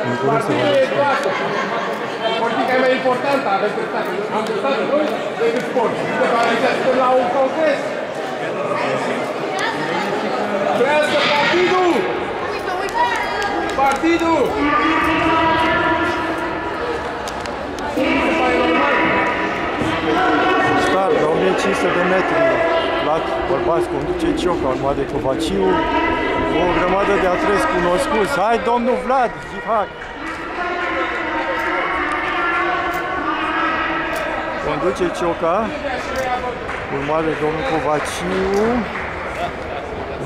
În curând se va desfășura. Politica e mai importantă, aveți dreptate. Am dreptate noi decât sport. De care aici suntem la un congres. Trească partidul! Partidul! Start la 1500 de metri. Vlad Bărbați conduce Cioca, urmat de Covaciu. O grămadă de atleți cunoscuți. Hai, domnul Vlad! Jihad! Conduce Cioca, urmat de domnul Covaciu,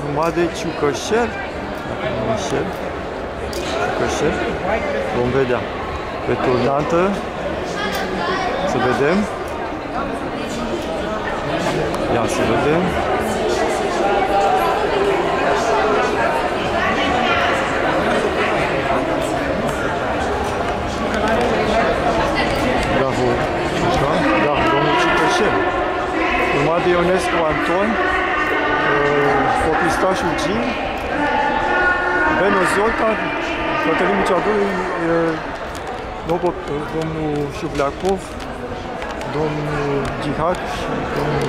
urmat de Ciucășel. Ciucășel. Vom vedea. Pe turnantă. Să vedem. Ia să vedem. Bravo. Da, domnul Ciucășel. Urmat de Ionescu Anton, Popistașul Gin, Beno Zoltan, Cătălin Miceadu, domnul Șubleacov, domnul Jihad și domnul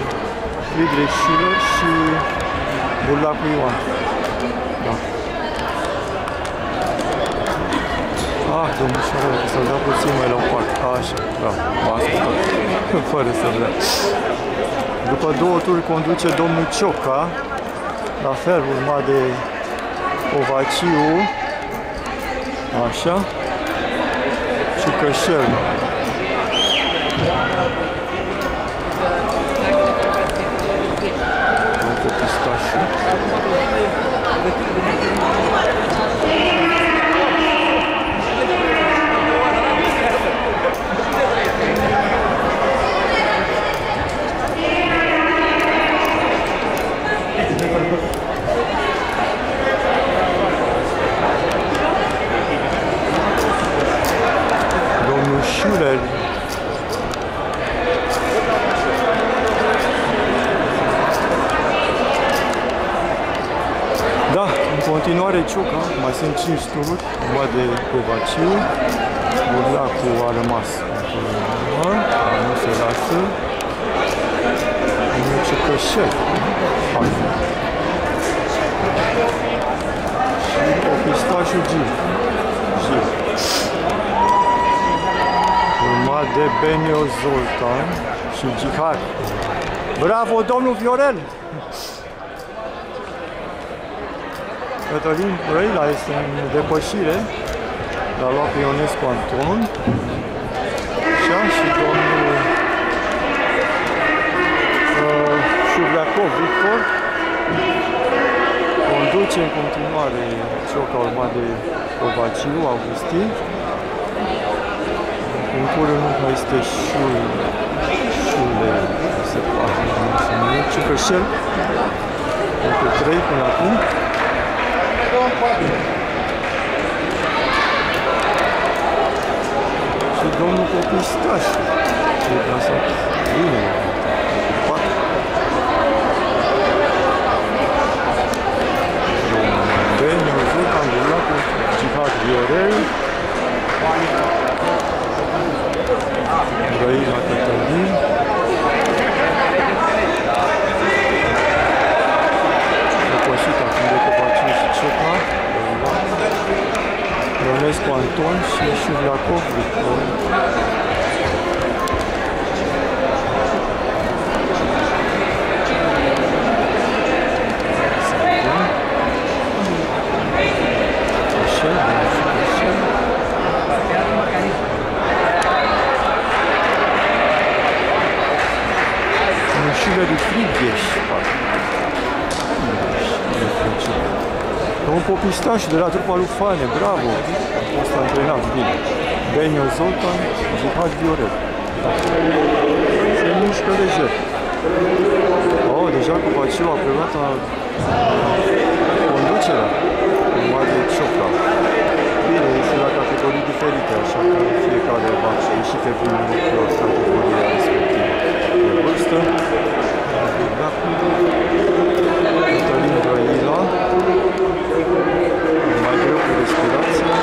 Friedrich Schiller și Burlacu Ioan. Da. Domnul Șoară, că s-a dat puțin mai la o parte. Așa, da, m-a ascultat, fără să vrea. După două turi conduce domnul Cioca, la fel, urmat de Covaciu, așa, și Cășel. Pistașul. Domnul Schuller. Da, în continuare Cioca, mai sunt 5 tururi, urmat de Covaciu. Burlacu a rămas nu se lasă. Nu Ciucășel. Și Popistașul Gil. Urmat de Benio Zoltan și Jihad. Bravo, domnul Viorel! Cătălin Brăila este în depășire. L-a luat pe Ionescu Anton. Așa, și domnul Șubleacov Victor. Conduce în continuare Cioca, urmat de Covaciu, Augustin. În curând nu mai este Șule, se poate, nu se numește, Ciucășel. Încă 3 până acum. Și domnul Popistașu, ce e plasat bine, 4. Benio Zoltan, Burlacu, Jihad Viorel, Brăila Cătălin, depășit acum de Covaciu și Cioca, Ionescu Anton și Șubleacov Victor. Șuler de Frigheș. Domnul Popistașu de la trupa lui Fane, bravo! A fost antrenat bine. Benio Zoltan, Jihad Viorel. Se mișcă lejer. Deja Covaciu a preluat conducerea. Urmat de Cioca. Bine, este la categorii diferite, așa că fiecare va ieși pe primul lucru categoria respectivă. De vârstă. Cătălin Brăila. Mai greu cu respirația.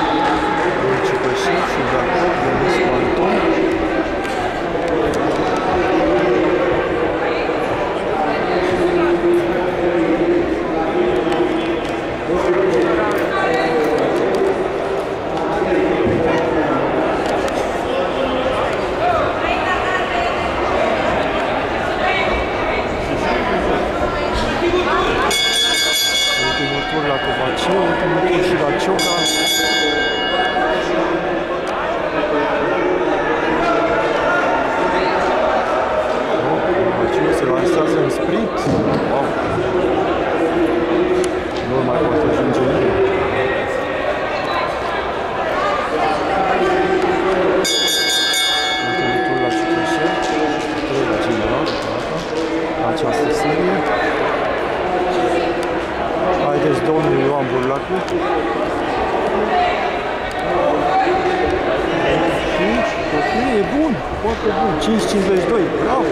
Foarte bun. 5,52. Bravo.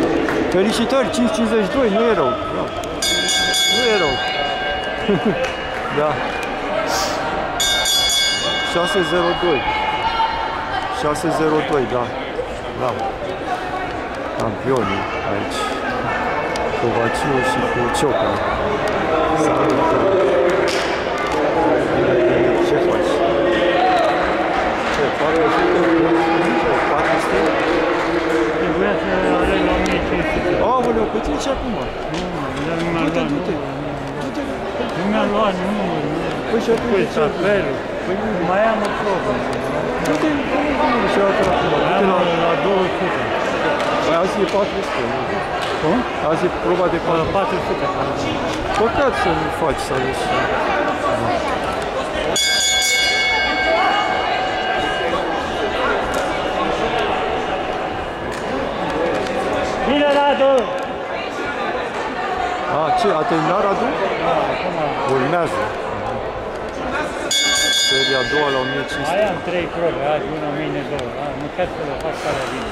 Felicitări. 5,52. Nu e rău. Bravo. Nu e rău. Da. 6,02. 6,02, da. Bravo. Campionii aici. Covaciu și cu Cioca. Salut. Ce faci? Ce, 400? Trebuia să aleg la 1500. Aoleu, cât e acum? Nu mi-a luat. Nu mi-a luat, nu. Păi și atunci Păi, apelul. Păi mai am o probă. Du-te, cum și acum? Du-te La 200. Păi azi e 400, nu? Cum? Azi e proba de 400. 400. Păcat să nu faci, să ales. Bine, Radu! A, ce? A terminat, Radu? Da, acum. Urmează. Seria a doua la 1500. Mai am 3 probe, azi una, mâine 2. Măcar să le fac care bine.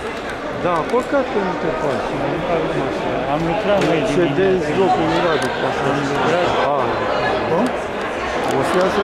Da, păcat că nu te faci. Am lucrat mai Cedezi locul lui Radu. Am lucrat. Cum? O să iasă